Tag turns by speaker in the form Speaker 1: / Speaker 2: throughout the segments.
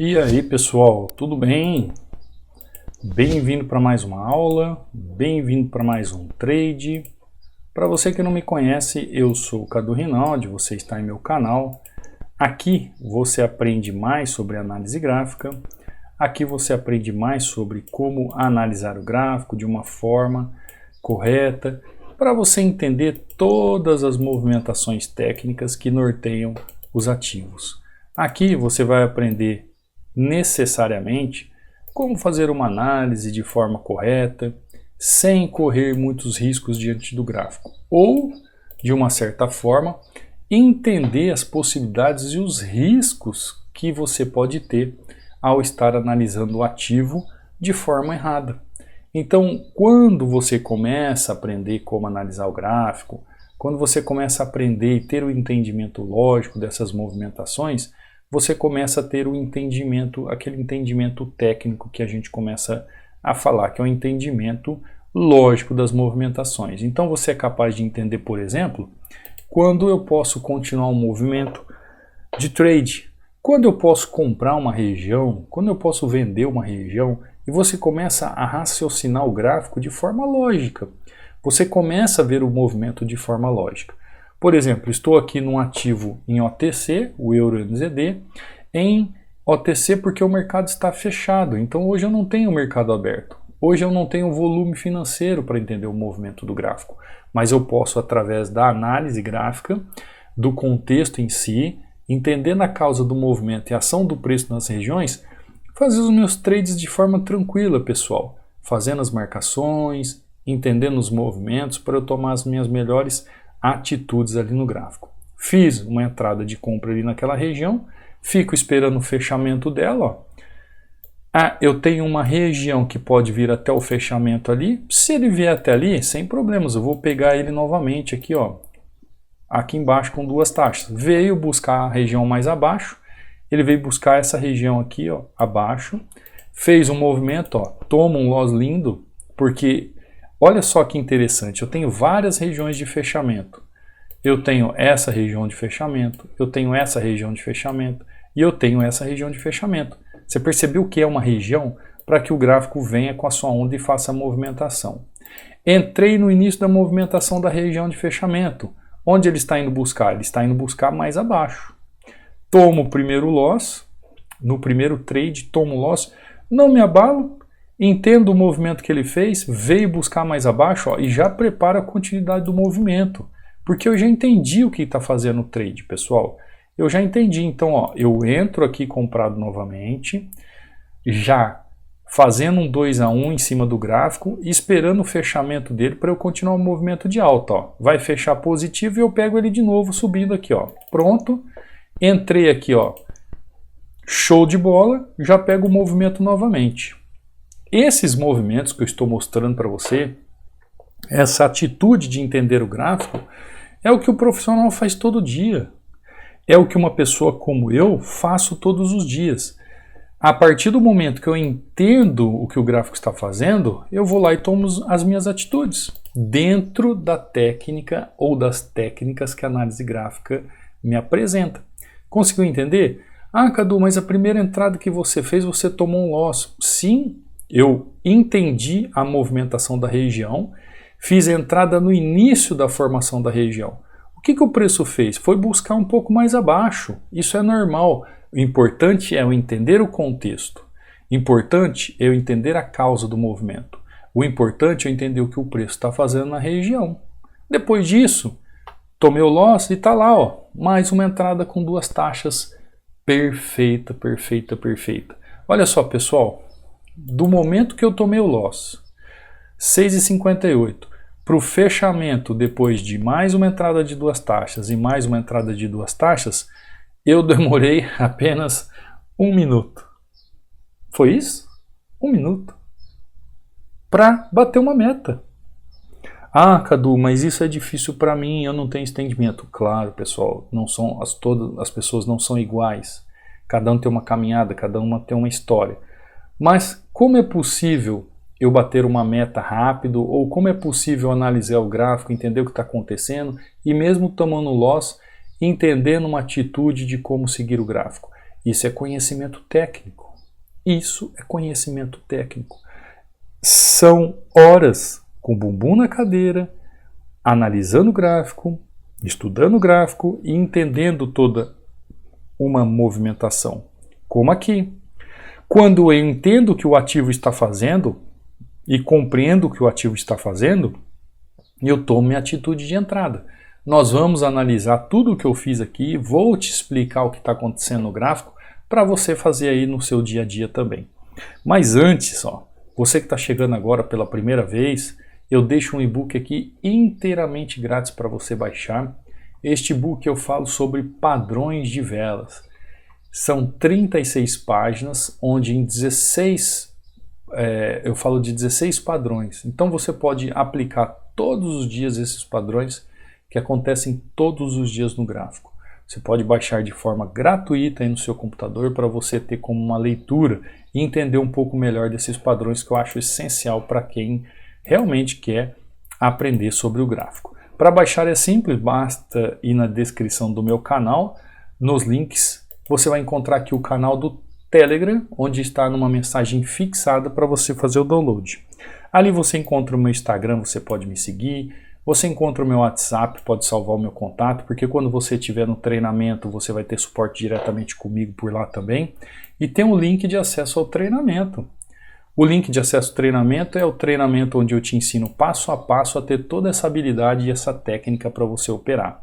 Speaker 1: E aí pessoal, tudo bem? Bem-vindo para mais uma aula, bem-vindo para mais um trade. Para você que não me conhece, eu sou o Cadu Rinaldi, você está em meu canal. Aqui você aprende mais sobre análise gráfica, aqui você aprende mais sobre como analisar o gráfico de uma forma correta, para você entender todas as movimentações técnicas que norteiam os ativos. Aqui você vai aprender necessariamente como fazer uma análise de forma correta, sem correr muitos riscos diante do gráfico, ou, de uma certa forma, entender as possibilidades e os riscos que você pode ter ao estar analisando o ativo de forma errada. Então, quando você começa a aprender como analisar o gráfico, quando você começa a aprender e ter o entendimento lógico dessas movimentações, você começa a ter o entendimento, aquele entendimento técnico que a gente começa a falar, que é o entendimento lógico das movimentações. Então você é capaz de entender, por exemplo, quando eu posso continuar um movimento de trade, quando eu posso comprar uma região, quando eu posso vender uma região, e você começa a raciocinar o gráfico de forma lógica. Você começa a ver o movimento de forma lógica. Por exemplo, estou aqui num ativo em OTC, o EURUSD, em OTC porque o mercado está fechado. Então hoje eu não tenho mercado aberto. Hoje eu não tenho volume financeiro para entender o movimento do gráfico. Mas eu posso, através da análise gráfica, do contexto em si, entendendo a causa do movimento e a ação do preço nas regiões, fazer os meus trades de forma tranquila, pessoal. Fazendo as marcações, entendendo os movimentos para eu tomar as minhas melhores atitudes ali no gráfico. Fiz uma entrada de compra ali naquela região, fico esperando o fechamento dela. Ó. Eu tenho uma região que pode vir até o fechamento ali. Se ele vier até ali, sem problemas, eu vou pegar ele novamente aqui, ó, aqui embaixo com duas taxas. Veio buscar a região mais abaixo, ele veio buscar essa região aqui, ó, abaixo, fez um movimento, ó, toma um loss lindo, porque olha só que interessante, eu tenho várias regiões de fechamento. Eu tenho essa região de fechamento, eu tenho essa região de fechamento e eu tenho essa região de fechamento. Você percebeu o que é uma região para que o gráfico venha com a sua onda e faça a movimentação. Entrei no início da movimentação da região de fechamento. Onde ele está indo buscar? Ele está indo buscar mais abaixo. Tomo o primeiro loss, no primeiro trade tomo loss, não me abalo, entendo o movimento que ele fez, veio buscar mais abaixo, ó, e já prepara a continuidade do movimento. Porque eu já entendi o que está fazendo o trade, pessoal. Eu já entendi. Então, ó, eu entro aqui comprado novamente, já fazendo um 2 a 1 em cima do gráfico, esperando o fechamento dele para eu continuar o movimento de alta. Ó. Vai fechar positivo e eu pego ele de novo subindo aqui. Ó. Pronto. Entrei aqui. Ó. Show de bola. Já pego o movimento novamente. Esses movimentos que eu estou mostrando para você, essa atitude de entender o gráfico, é o que o profissional faz todo dia. É o que uma pessoa como eu faço todos os dias. A partir do momento que eu entendo o que o gráfico está fazendo, eu vou lá e tomo as minhas atitudes dentro da técnica ou das técnicas que a análise gráfica me apresenta. Conseguiu entender? Ah, Cadu, mas a primeira entrada que você fez, você tomou um loss. Sim, eu entendi a movimentação da região, fiz a entrada no início da formação da região. O que o preço fez? Foi buscar um pouco mais abaixo. Isso é normal. O importante é eu entender o contexto. O importante é eu entender a causa do movimento. O importante é eu entender o que o preço está fazendo na região. Depois disso, tomei o loss e está lá, ó, mais uma entrada com duas taxas perfeita, perfeita, perfeita. Olha só, pessoal, do momento que eu tomei o loss, 6,58, para o fechamento, depois de mais uma entrada de duas taxas e mais uma entrada de duas taxas, eu demorei apenas 1 minuto. Foi isso? 1 minuto. Para bater uma meta. Ah, Cadu, mas isso é difícil para mim, eu não tenho entendimento. Claro, pessoal, não são todas as pessoas não são iguais. Cada um tem uma caminhada, cada uma tem uma história. Mas como é possível eu bater uma meta rápido, ou como é possível analisar o gráfico, entender o que está acontecendo, e mesmo tomando loss, entendendo uma atitude de como seguir o gráfico. Isso é conhecimento técnico. Isso é conhecimento técnico. São horas com o bumbum na cadeira, analisando o gráfico, estudando o gráfico e entendendo toda uma movimentação. Como aqui. Quando eu entendo o que o ativo está fazendo e compreendo o que o ativo está fazendo, eu tomo minha atitude de entrada. Nós vamos analisar tudo o que eu fiz aqui, vou te explicar o que está acontecendo no gráfico para você fazer aí no seu dia a dia também. Mas antes, você que está chegando agora pela primeira vez, eu deixo um e-book aqui inteiramente grátis para você baixar. Este e-book eu falo sobre padrões de velas. São 36 páginas, onde em 16 eu falo de 16 padrões. Então você pode aplicar todos os dias esses padrões que acontecem todos os dias no gráfico. Você pode baixar de forma gratuita aí no seu computador para você ter como uma leitura e entender um pouco melhor desses padrões que eu acho essencial para quem realmente quer aprender sobre o gráfico. Para baixar é simples, basta ir na descrição do meu canal, nos links você vai encontrar aqui o canal do Telegram, onde está numa mensagem fixada para você fazer o download. Ali você encontra o meu Instagram, você pode me seguir, você encontra o meu WhatsApp, pode salvar o meu contato, porque quando você estiver no treinamento você vai ter suporte diretamente comigo por lá também. E tem um link de acesso ao treinamento. O link de acesso ao treinamento é o treinamento onde eu te ensino passo a passo a ter toda essa habilidade e essa técnica para você operar.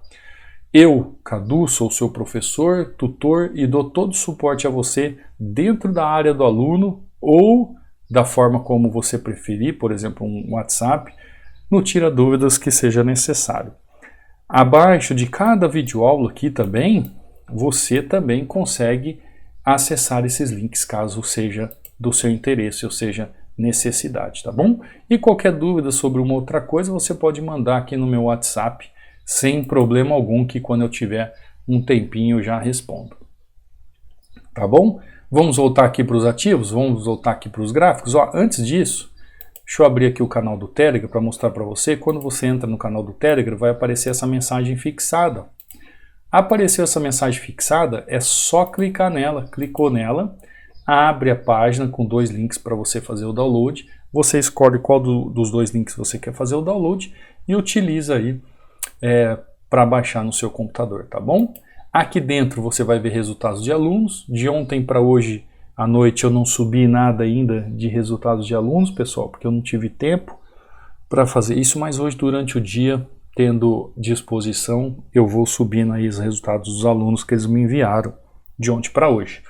Speaker 1: Eu, Cadu, sou seu professor, tutor e dou todo o suporte a você dentro da área do aluno ou da forma como você preferir, por exemplo, um WhatsApp, no Tira Dúvidas que seja necessário. Abaixo de cada videoaula aqui também, você também consegue acessar esses links caso seja do seu interesse ou seja necessidade, tá bom? E qualquer dúvida sobre uma outra coisa você pode mandar aqui no meu WhatsApp sem problema algum, que quando eu tiver um tempinho eu já respondo. Tá bom? Vamos voltar aqui para os ativos? Vamos voltar aqui para os gráficos? Antes disso, deixa eu abrir aqui o canal do Telegram para mostrar para você. Quando você entra no canal do Telegram, vai aparecer essa mensagem fixada. Apareceu essa mensagem fixada, é só clicar nela. Clicou nela, abre a página com 2 links para você fazer o download. Você escolhe qual dos 2 links você quer fazer o download e utiliza aí para baixar no seu computador, tá bom? Aqui dentro você vai ver resultados de alunos. De ontem para hoje à noite eu não subi nada ainda de resultados de alunos, pessoal, porque eu não tive tempo para fazer isso, mas hoje durante o dia, tendo disposição, eu vou subindo aí os resultados dos alunos que eles me enviaram de ontem para hoje.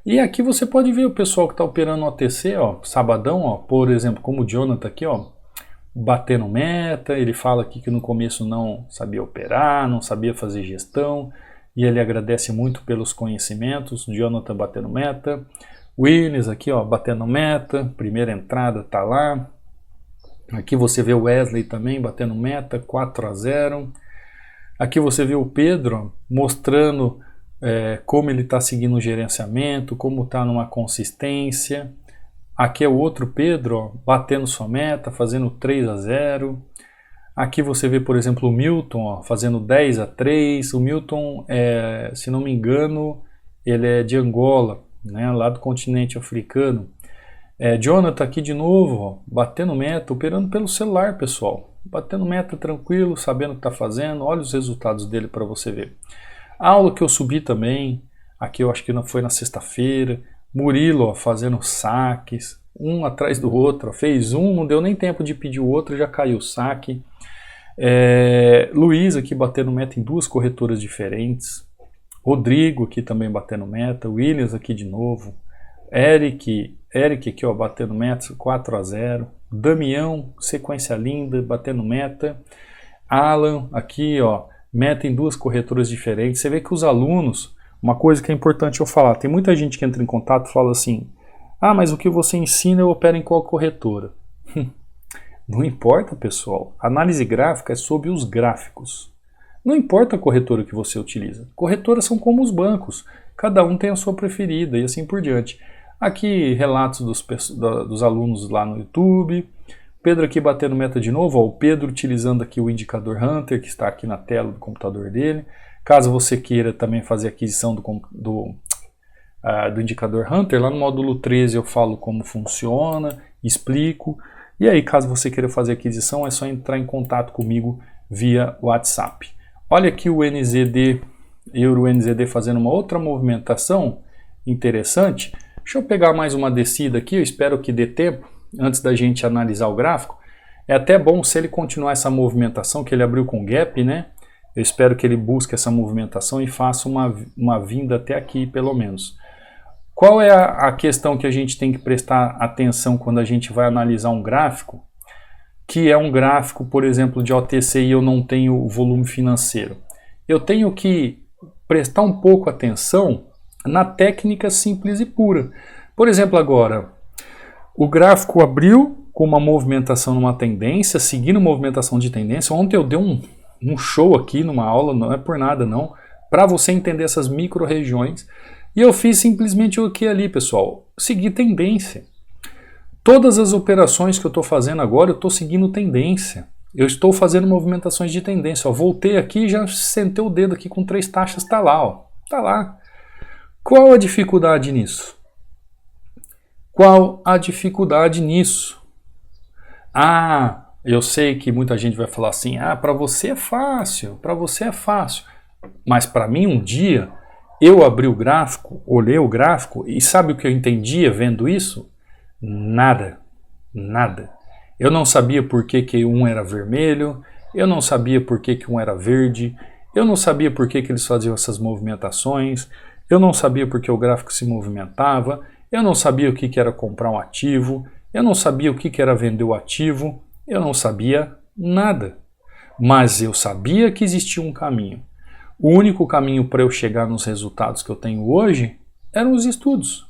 Speaker 1: E aqui você pode ver o pessoal que está operando o OTC, sabadão, por exemplo, como o Jonathan aqui, batendo meta. Ele fala aqui que no começo não sabia operar, não sabia fazer gestão, e ele agradece muito pelos conhecimentos. Jonathan batendo meta. Williams aqui, batendo meta, primeira entrada tá lá. Aqui você vê o Wesley também batendo meta, 4-0. Aqui você vê o Pedro mostrando como ele está seguindo o gerenciamento, como está numa consistência. Aqui é o outro Pedro, batendo sua meta, fazendo 3-0. Aqui você vê, por exemplo, o Milton, fazendo 10-3. O Milton, se não me engano, ele é de Angola, né, lá do continente africano. Jonathan aqui de novo, batendo meta, operando pelo celular, pessoal. Batendo meta tranquilo, sabendo o que está fazendo. Olha os resultados dele para você ver. A aula que eu subi também, aqui eu acho que não foi na sexta-feira. Murilo fazendo saques, um atrás do outro. Fez um, não deu nem tempo de pedir o outro, já caiu o saque. Luiz aqui batendo meta em 2 corretoras diferentes. Rodrigo aqui também batendo meta. Williams aqui de novo. Eric aqui batendo meta, 4-0. Damião, sequência linda, batendo meta. Alan aqui meta em 2 corretoras diferentes. Você vê que os alunos, uma coisa que é importante eu falar, tem muita gente que entra em contato e fala assim, mas o que você ensina eu opero em qual corretora? Não importa, pessoal. Análise gráfica é sobre os gráficos. Não importa a corretora que você utiliza. Corretoras são como os bancos. Cada um tem a sua preferida e assim por diante. Aqui relatos dos alunos lá no YouTube. Pedro aqui batendo meta de novo. O Pedro utilizando aqui o indicador Hunter, que está aqui na tela do computador dele. Caso você queira também fazer aquisição do indicador Hunter. Lá no módulo 13 eu falo como funciona, explico. E aí, caso você queira fazer aquisição, é só entrar em contato comigo via WhatsApp. Olha aqui o NZD, Euro NZD fazendo uma outra movimentação interessante. Deixa eu pegar mais uma descida aqui, eu espero que dê tempo, antes da gente analisar o gráfico. É até bom se ele continuar essa movimentação, que ele abriu com gap, né? Eu espero que ele busque essa movimentação e faça uma vinda até aqui, pelo menos. Qual é a questão que a gente tem que prestar atenção quando a gente vai analisar um gráfico? Que é um gráfico, por exemplo, de OTC e eu não tenho o volume financeiro. Eu tenho que prestar um pouco atenção na técnica simples e pura. Por exemplo, agora, o gráfico abriu com uma movimentação numa tendência, seguindo movimentação de tendência. Ontem eu dei um show aqui numa aula, não é por nada não, para você entender essas micro-regiões. E eu fiz simplesmente o que ali, pessoal? Seguir tendência. Todas as operações que eu estou fazendo agora, eu estou seguindo tendência. Eu estou fazendo movimentações de tendência. Ó, voltei aqui e já sentei o dedo aqui com 3 taxas, está lá, ó. Está lá. Qual a dificuldade nisso? Qual a dificuldade nisso? Ah, eu sei que muita gente vai falar assim, para você é fácil, para você é fácil. Mas para mim um dia, eu abri o gráfico, olhei o gráfico e sabe o que eu entendia vendo isso? Nada, nada. Eu não sabia por que um era vermelho, eu não sabia por que um era verde, eu não sabia por que eles faziam essas movimentações, eu não sabia por que o gráfico se movimentava, eu não sabia o que era comprar um ativo, eu não sabia o que era vender o ativo, eu não sabia nada. Mas eu sabia que existia um caminho. O único caminho para eu chegar nos resultados que eu tenho hoje eram os estudos.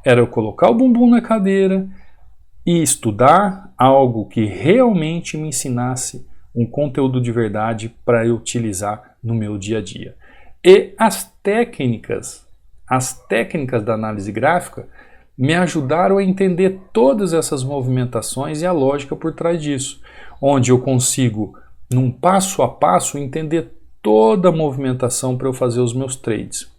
Speaker 1: Era eu colocar o bumbum na cadeira e estudar algo que realmente me ensinasse um conteúdo de verdade para eu utilizar no meu dia a dia. E as técnicas da análise gráfica me ajudaram a entender todas essas movimentações e a lógica por trás disso, onde eu consigo, num passo a passo, entender toda a movimentação para eu fazer os meus trades.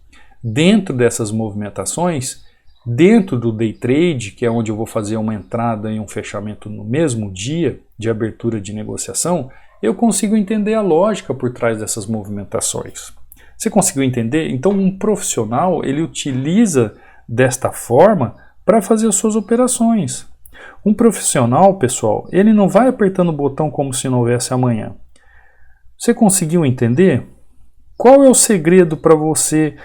Speaker 1: Dentro dessas movimentações, dentro do day trade, que é onde eu vou fazer uma entrada e um fechamento no mesmo dia de abertura de negociação, eu consigo entender a lógica por trás dessas movimentações. Você conseguiu entender? Então um profissional, ele utiliza desta forma para fazer as suas operações. Um profissional, pessoal, ele não vai apertando o botão como se não houvesse amanhã. Você conseguiu entender? Qual é o segredo para você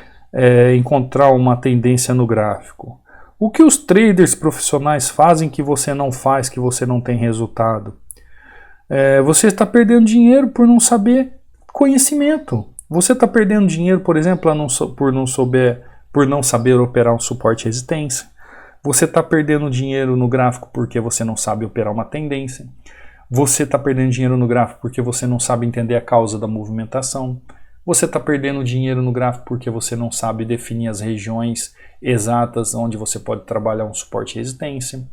Speaker 1: encontrar uma tendência no gráfico? O que os traders profissionais fazem que você não faz, que você não tem resultado? Você está perdendo dinheiro por não saber conhecimento. Você está perdendo dinheiro, por exemplo, por não saber operar um suporte e resistência. Você está perdendo dinheiro no gráfico porque você não sabe operar uma tendência. Você está perdendo dinheiro no gráfico porque você não sabe entender a causa da movimentação. Você está perdendo dinheiro no gráfico porque você não sabe definir as regiões exatas onde você pode trabalhar um suporte e resistência.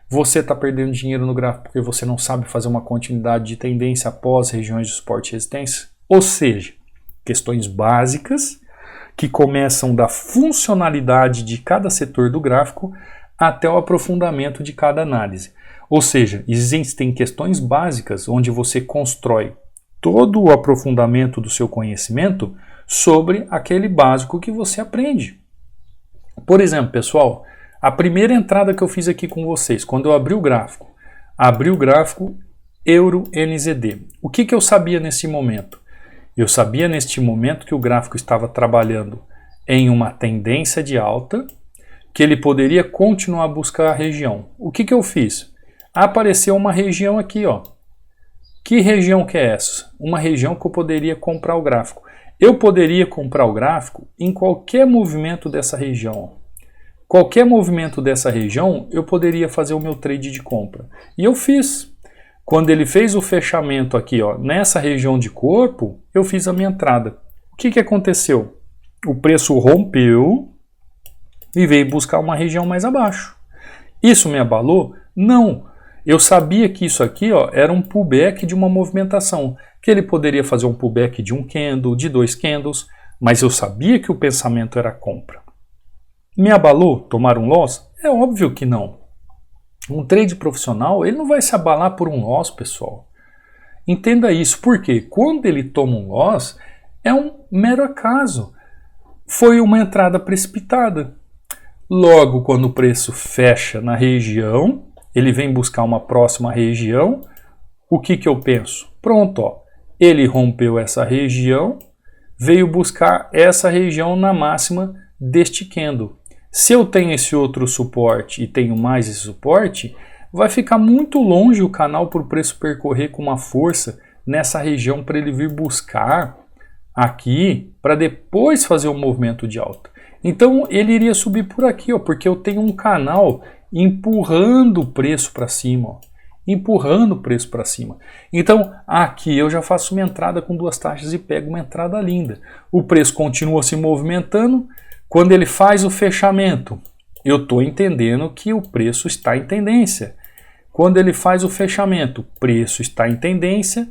Speaker 1: Você está perdendo dinheiro no gráfico porque você não sabe fazer uma continuidade de tendência após regiões de suporte e resistência. Ou seja, questões básicas que começam da funcionalidade de cada setor do gráfico até o aprofundamento de cada análise. Ou seja, existem questões básicas onde você constrói todo o aprofundamento do seu conhecimento sobre aquele básico que você aprende. Por exemplo, pessoal, a primeira entrada que eu fiz aqui com vocês, quando eu abri o gráfico Euro NZD. O que eu sabia nesse momento? Eu sabia neste momento que o gráfico estava trabalhando em uma tendência de alta, que ele poderia continuar a buscar a região. O que eu fiz? Apareceu uma região aqui, ó. Que região que é essa? Uma região que eu poderia comprar o gráfico. Eu poderia comprar o gráfico em qualquer movimento dessa região. Qualquer movimento dessa região, eu poderia fazer o meu trade de compra. E eu fiz. Quando ele fez o fechamento aqui, ó, nessa região de corpo, eu fiz a minha entrada. O que aconteceu? O preço rompeu e veio buscar uma região mais abaixo. Isso me abalou? Não. Eu sabia que isso aqui, ó, era um pullback de uma movimentação, que ele poderia fazer um pullback de um candle, de 2 candles, mas eu sabia que o pensamento era compra. Me abalou tomar um loss? É óbvio que não. Um trade profissional, ele não vai se abalar por um loss, pessoal. Entenda isso, porque quando ele toma um loss, é um mero acaso. Foi uma entrada precipitada. Logo, quando o preço fecha na região, ele vem buscar uma próxima região, o que eu penso? Pronto, ó, ele rompeu essa região, veio buscar essa região na máxima deste candle. Se eu tenho esse outro suporte e tenho mais esse suporte, vai ficar muito longe o canal para o preço percorrer com uma força nessa região para ele vir buscar aqui para depois fazer um movimento de alta. Então ele iria subir por aqui, ó, porque eu tenho um canal empurrando o preço para cima, ó, empurrando o preço para cima. Então aqui eu já faço uma entrada com duas taxas e pego uma entrada linda. O preço continua se movimentando. Quando ele faz o fechamento, eu estou entendendo que o preço está em tendência. Quando ele faz o fechamento, preço está em tendência,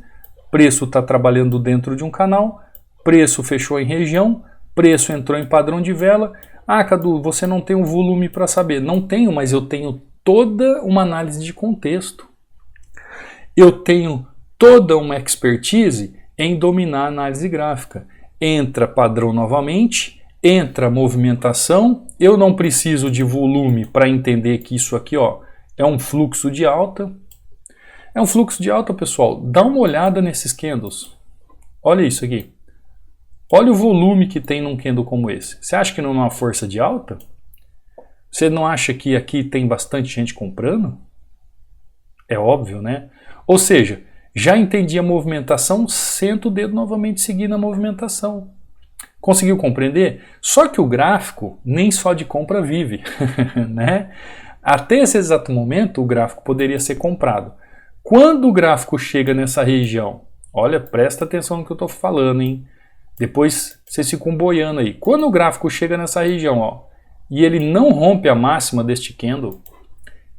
Speaker 1: preço está trabalhando dentro de um canal, preço fechou em região, preço entrou em padrão de vela. Ah, Cadu, você não tem um volume para saber. Não tenho, mas eu tenho toda uma análise de contexto. Eu tenho toda uma expertise em dominar a análise gráfica. Entra padrão novamente, entra movimentação. Eu não preciso de volume para entender que isso aqui, ó, é um fluxo de alta. É um fluxo de alta, pessoal. Dá uma olhada nesses candles. Olha isso aqui. Olha o volume que tem num candle como esse. Você acha que não é uma força de alta? Você não acha que aqui tem bastante gente comprando? É óbvio, né? Ou seja, já entendi a movimentação, senta o dedo novamente e seguir na movimentação. Conseguiu compreender? Só que o gráfico nem só de compra vive, né? Até esse exato momento, o gráfico poderia ser comprado. Quando o gráfico chega nessa região, olha, presta atenção no que eu estou falando, hein? Depois vocês ficam boiando aí. Quando o gráfico chega nessa região, ó, e ele não rompe a máxima deste candle,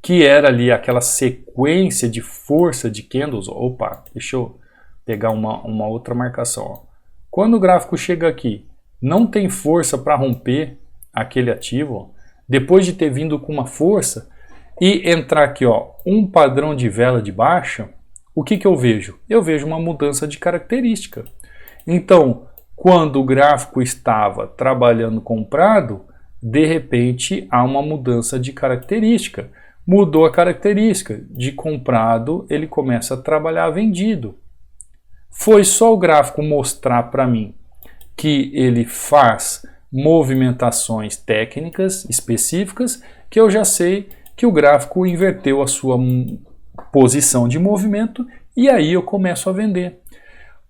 Speaker 1: que era ali aquela sequência de força de candles, opa, deixa eu pegar uma outra marcação, ó. Quando o gráfico chega aqui, não tem força para romper aquele ativo, ó, depois de ter vindo com uma força e entrar aqui, ó, um padrão de vela de baixa, o que eu vejo? Eu vejo uma mudança de característica. Então, quando o gráfico estava trabalhando comprado, de repente há uma mudança de característica. Mudou a característica. De comprado, ele começa a trabalhar vendido. Foi só o gráfico mostrar para mim que ele faz movimentações técnicas específicas que eu já sei que o gráfico inverteu a sua posição de movimento e aí eu começo a vender.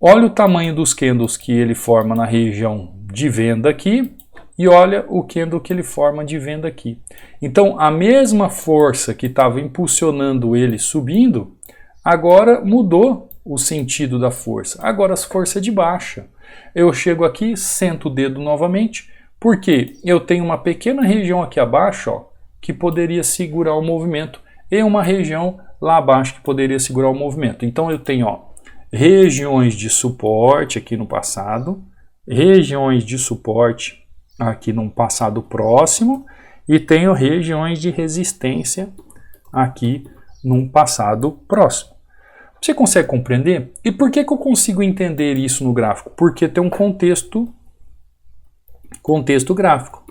Speaker 1: Olha o tamanho dos candles que ele forma na região de venda aqui e olha o candle que ele forma de venda aqui. Então a mesma força que estava impulsionando ele subindo, agora mudou o sentido da força. Agora as forças de baixa. Eu chego aqui, sento o dedo novamente, porque eu tenho uma pequena região aqui abaixo, ó, que poderia segurar o movimento e uma região lá abaixo que poderia segurar o movimento. Então eu tenho, ó, regiões de suporte aqui no passado, regiões de suporte aqui num passado próximo e tenho regiões de resistência aqui num passado próximo. Você consegue compreender? E por que eu consigo entender isso no gráfico? Porque tem um contexto gráfico.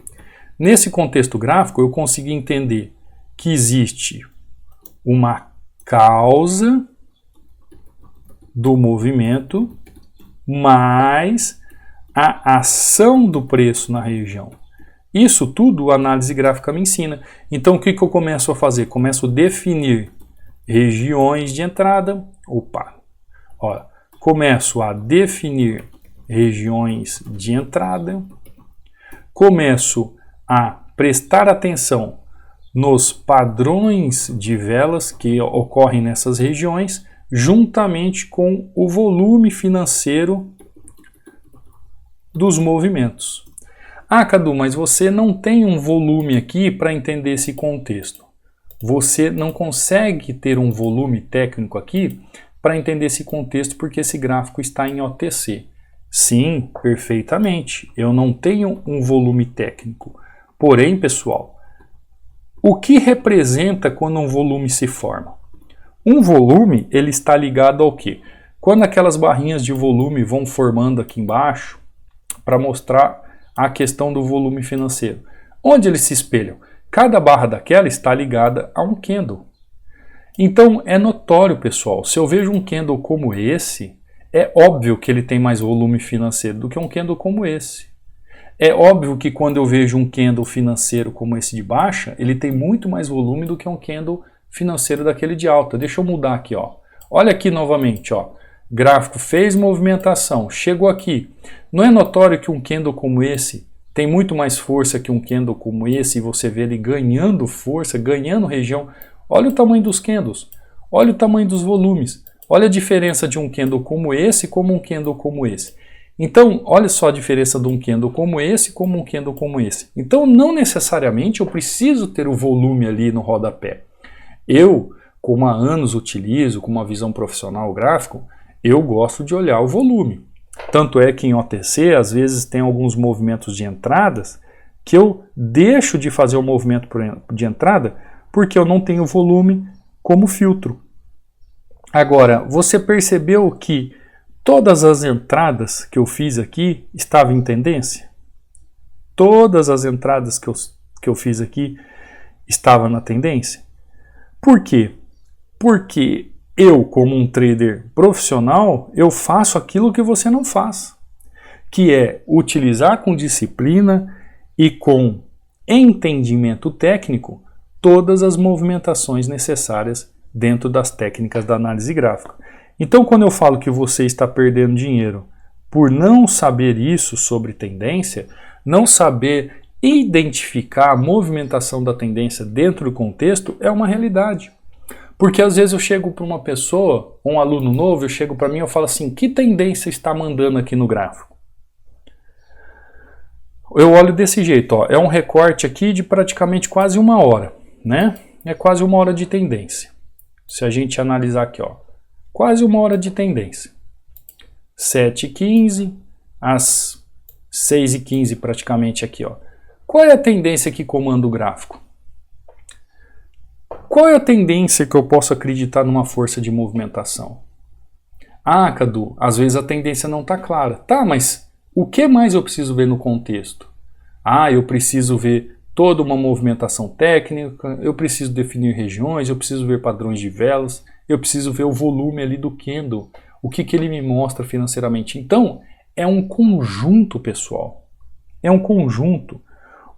Speaker 1: Nesse contexto gráfico eu consigo entender que existe uma causa do movimento mais a ação do preço na região. Isso tudo a análise gráfica me ensina. Então o que eu começo a fazer? Começo a definir regiões de entrada. Começo a definir regiões de entrada. Começo a prestar atenção nos padrões de velas que ocorrem nessas regiões, juntamente com o volume financeiro dos movimentos. Ah, Cadu, mas você não tem um volume aqui para entender esse contexto. Você não consegue ter um volume técnico aqui para entender esse contexto porque esse gráfico está em OTC. Sim, perfeitamente. Eu não tenho um volume técnico. Porém, pessoal, o que representa quando um volume se forma? Um volume, ele está ligado ao quê? Quando aquelas barrinhas de volume vão formando aqui embaixo, para mostrar a questão do volume financeiro. Onde eles se espelham? Cada barra daquela está ligada a um candle. Então é notório, pessoal, se eu vejo um candle como esse, é óbvio que ele tem mais volume financeiro do que um candle como esse. É óbvio que quando eu vejo um candle financeiro como esse de baixa, ele tem muito mais volume do que um candle financeiro daquele de alta. Deixa eu mudar aqui, ó. Olha aqui novamente, ó. Gráfico fez movimentação, chegou aqui. Não é notório que um candle como esse tem muito mais força que um candle como esse e você vê ele ganhando força, ganhando região? Olha o tamanho dos candles, olha o tamanho dos volumes, olha a diferença de um candle como esse como um candle como esse. Então, olha só a diferença de um candle como esse como um candle como esse. Então, não necessariamente eu preciso ter o volume ali no rodapé. Eu, como há anos utilizo, com uma visão profissional gráfico, eu gosto de olhar o volume. Tanto é que em OTC, às vezes tem alguns movimentos de entradas que eu deixo de fazer o movimento de entrada porque eu não tenho volume como filtro. Agora, você percebeu que todas as entradas que eu fiz aqui estavam em tendência? Todas as entradas que eu fiz aqui estavam na tendência? Por quê? Porque eu, como um trader profissional, eu faço aquilo que você não faz, que é utilizar com disciplina e com entendimento técnico todas as movimentações necessárias dentro das técnicas da análise gráfica. Então, quando eu falo que você está perdendo dinheiro por não saber isso sobre tendência, não saber identificar a movimentação da tendência dentro do contexto, é uma realidade. Porque às vezes eu chego para uma pessoa, um aluno novo, eu chego para mim e eu falo assim, que tendência está mandando aqui no gráfico? Eu olho desse jeito, ó, é um recorte aqui de praticamente quase 1 hora, né? É quase 1 hora de tendência. Se a gente analisar aqui, ó, quase 1 hora de tendência. 7h15 às 6h15 praticamente aqui, ó. Qual é a tendência que comanda o gráfico? Qual é a tendência que eu posso acreditar numa força de movimentação? Ah, Cadu, às vezes a tendência não está clara. Tá, mas o que mais eu preciso ver no contexto? Ah, eu preciso ver toda uma movimentação técnica, eu preciso definir regiões, eu preciso ver padrões de velas, eu preciso ver o volume ali do candle, o que ele me mostra financeiramente. Então, é um conjunto, pessoal. É um conjunto.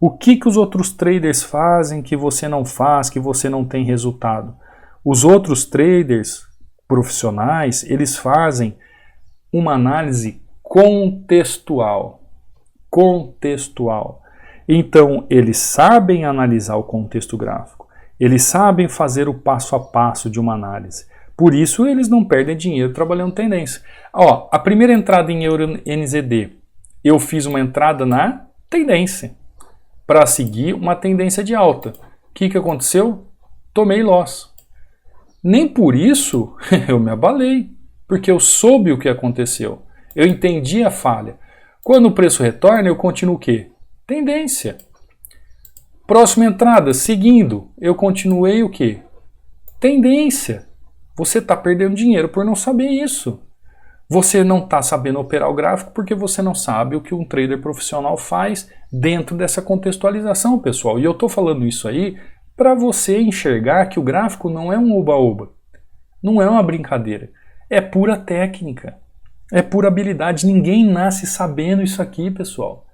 Speaker 1: O que os outros traders fazem que você não faz, que você não tem resultado? Os outros traders profissionais, eles fazem uma análise contextual. Contextual. Então, eles sabem analisar o contexto gráfico. Eles sabem fazer o passo a passo de uma análise. Por isso, eles não perdem dinheiro trabalhando tendência. Ó, a primeira entrada em Euro NZD, eu fiz uma entrada na tendência, para seguir uma tendência de alta. O que aconteceu? Tomei loss. Nem por isso eu me abalei, porque eu soube o que aconteceu. Eu entendi a falha. Quando o preço retorna, eu continuo o quê? Tendência. Próxima entrada, seguindo, eu continuei o quê? Tendência. Você está perdendo dinheiro por não saber isso. Você não está sabendo operar o gráfico porque você não sabe o que um trader profissional faz dentro dessa contextualização, pessoal. E eu estou falando isso aí para você enxergar que o gráfico não é um oba-oba. Não é uma brincadeira. É pura técnica. É pura habilidade. Ninguém nasce sabendo isso aqui, pessoal.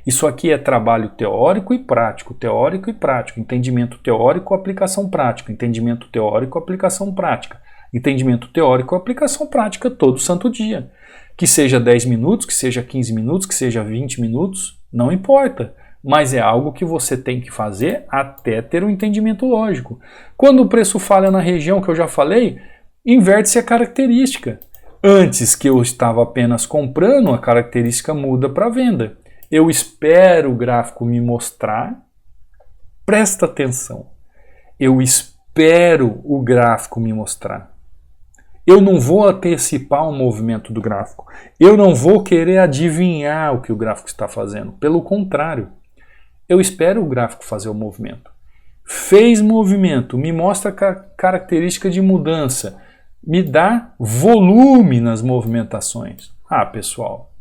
Speaker 1: Isso aqui é trabalho teórico e prático. Teórico e prático. Entendimento teórico, aplicação prática. Entendimento teórico, aplicação prática. Entendimento teórico, aplicação prática todo santo dia. Que seja 10 minutos, que seja 15 minutos, que seja 20 minutos, não importa. Mas é algo que você tem que fazer até ter um entendimento lógico. Quando o preço falha na região que eu já falei, inverte-se a característica. Antes que eu estava apenas comprando, a característica muda para venda. Eu espero o gráfico me mostrar. Presta atenção. Eu espero o gráfico me mostrar. Eu não vou antecipar o movimento do gráfico. Eu não vou querer adivinhar o que o gráfico está fazendo. Pelo contrário, Eu espero o gráfico fazer o movimento. Fez movimento, me mostra a característica de mudança, me dá volume nas movimentações. Ah, pessoal,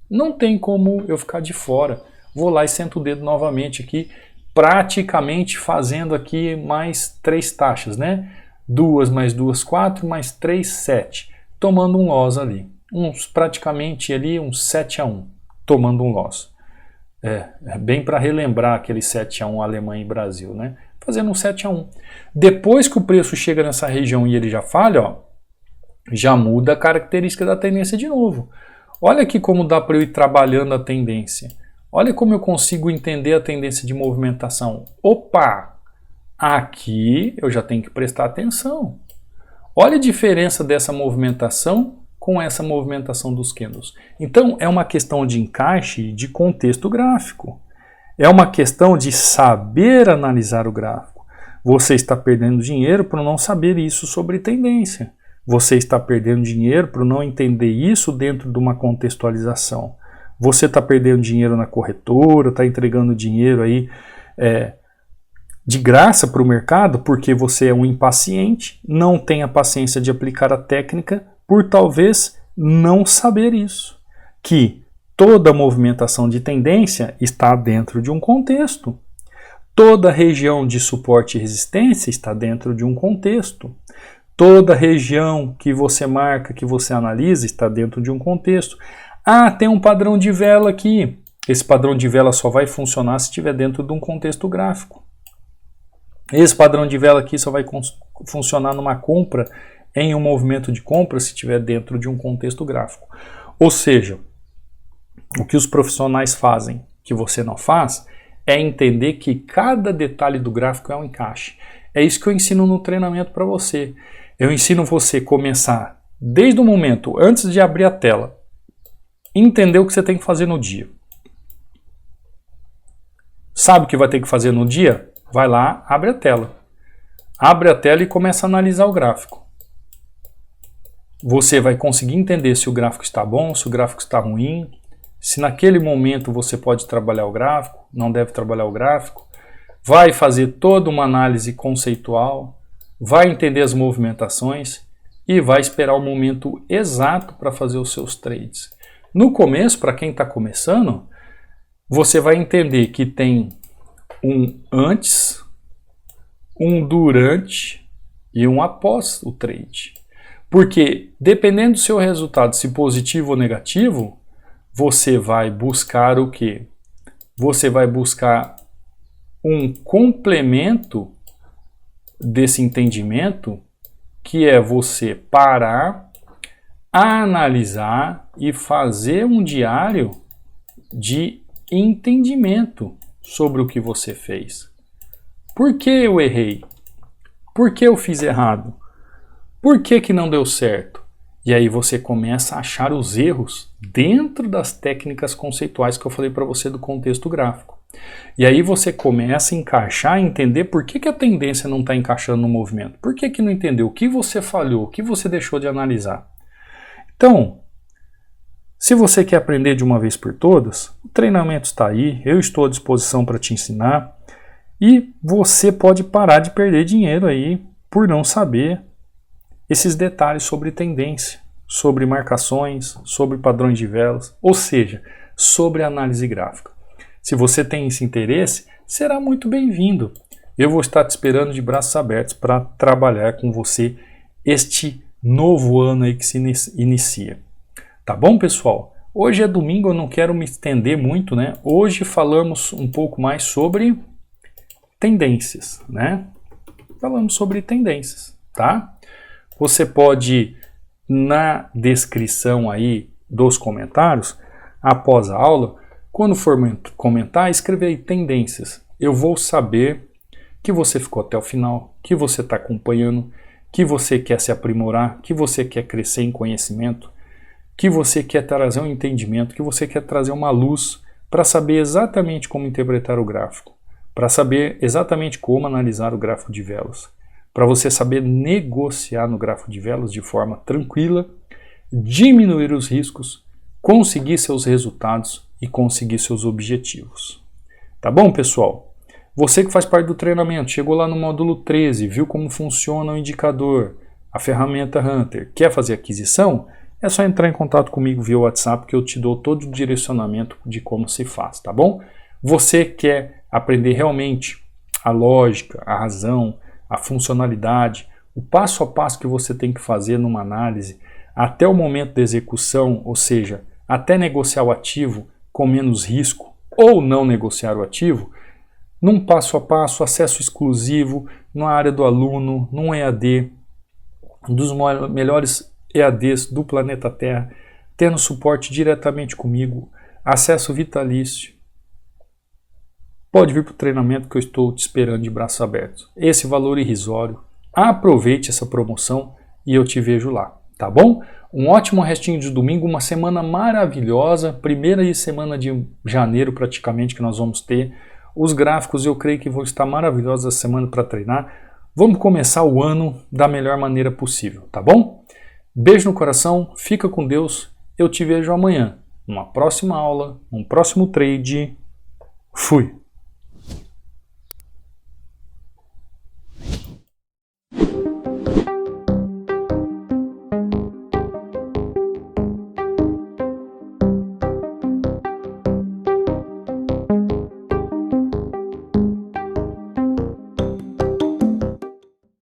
Speaker 1: não tem como eu ficar de fora. Vou lá e sento o dedo novamente aqui, praticamente fazendo aqui mais 3 taxas, né? 2 mais 2, 4, mais 3, 7. Tomando um loss ali. Praticamente ali uns 7-1, tomando um loss. Bem para relembrar aquele 7-1 Alemanha e Brasil, né? Fazendo um 7-1. Depois que o preço chega nessa região e ele já falha, ó, já muda a característica da tendência de novo. Olha aqui como dá para eu ir trabalhando a tendência. Olha como eu consigo entender a tendência de movimentação. Opa! Aqui eu já tenho que prestar atenção. Olha a diferença dessa movimentação com essa movimentação dos candles. Então é uma questão de encaixe de contexto gráfico. É uma questão de saber analisar o gráfico. Você está perdendo dinheiro por não saber isso sobre tendência. Você está perdendo dinheiro por não entender isso dentro de uma contextualização. Você está perdendo dinheiro na corretora, está entregando dinheiro aí de graça para o mercado porque você é um impaciente, não tem a paciência de aplicar a técnica por talvez não saber isso. Que toda movimentação de tendência está dentro de um contexto. Toda região de suporte e resistência está dentro de um contexto. Toda região que você marca, que você analisa, está dentro de um contexto. Ah, tem um padrão de vela aqui. Esse padrão de vela só vai funcionar se estiver dentro de um contexto gráfico. Esse padrão de vela aqui só vai funcionar numa compra, em um movimento de compra, se estiver dentro de um contexto gráfico. Ou seja, o que os profissionais fazem, que você não faz, é entender que cada detalhe do gráfico é um encaixe. É isso que eu ensino no treinamento para você. Eu ensino você a começar desde o momento, antes de abrir a tela, entender o que você tem que fazer no dia. Sabe o que vai ter que fazer no dia? Vai lá, abre a tela. Abre a tela e começa a analisar o gráfico. Você vai conseguir entender se o gráfico está bom, se o gráfico está ruim, se naquele momento você pode trabalhar o gráfico, não deve trabalhar o gráfico. Vai fazer toda uma análise conceitual, vai entender as movimentações e vai esperar o momento exato para fazer os seus trades. No começo, para quem está começando, você vai entender que tem um antes, um durante e um após o trade. Porque dependendo do seu resultado, se positivo ou negativo, você vai buscar o quê? Você vai buscar um complemento desse entendimento, que é você parar, analisar e fazer um diário de entendimento sobre o que você fez. Por que eu errei? Por que eu fiz errado? Por que que não deu certo? E aí você começa a achar os erros dentro das técnicas conceituais que eu falei para você do contexto gráfico. E aí você começa a encaixar, entender por que que a tendência não está encaixando no movimento. Por que que não entendeu? O que você falhou? O que você deixou de analisar? Então, se você quer aprender de uma vez por todas, o treinamento está aí, eu estou à disposição para te ensinar e você pode parar de perder dinheiro aí por não saber esses detalhes sobre tendência, sobre marcações, sobre padrões de velas, ou seja, sobre análise gráfica. Se você tem esse interesse, será muito bem-vindo. Eu vou estar te esperando de braços abertos para trabalhar com você este novo ano aí que se inicia. Tá bom, pessoal? Hoje é domingo, eu não quero me estender muito, né? Hoje falamos um pouco mais sobre tendências, né? Falamos sobre tendências, tá? Você pode, na descrição aí dos comentários, após a aula, quando for comentar, escrever aí tendências. Eu vou saber que você ficou até o final, que você está acompanhando, que você quer se aprimorar, que você quer crescer em conhecimento, que você quer trazer um entendimento, que você quer trazer uma luz para saber exatamente como interpretar o gráfico, para saber exatamente como analisar o gráfico de velas, para você saber negociar no gráfico de velas de forma tranquila, diminuir os riscos, conseguir seus resultados e conseguir seus objetivos. Tá bom, pessoal? Você que faz parte do treinamento, chegou lá no módulo 13, viu como funciona o indicador, a ferramenta Hunter, quer fazer aquisição? É só entrar em contato comigo via WhatsApp que eu te dou todo o direcionamento de como se faz, tá bom? Você quer aprender realmente a lógica, a razão, a funcionalidade, o passo a passo que você tem que fazer numa análise até o momento da execução, ou seja, até negociar o ativo com menos risco ou não negociar o ativo, num passo a passo, acesso exclusivo, na área do aluno, num EAD, um dos melhores EADs do planeta Terra, tendo suporte diretamente comigo, acesso vitalício. Pode vir para o treinamento que eu estou te esperando de braços abertos. Esse valor irrisório, aproveite essa promoção e eu te vejo lá, tá bom? Um ótimo restinho de domingo, uma semana maravilhosa, primeira semana de janeiro praticamente que nós vamos ter. Os gráficos eu creio que vão estar maravilhosos essa semana para treinar. Vamos começar o ano da melhor maneira possível, tá bom? Beijo no coração, fica com Deus, eu te vejo amanhã, numa próxima aula, num próximo trade. Fui!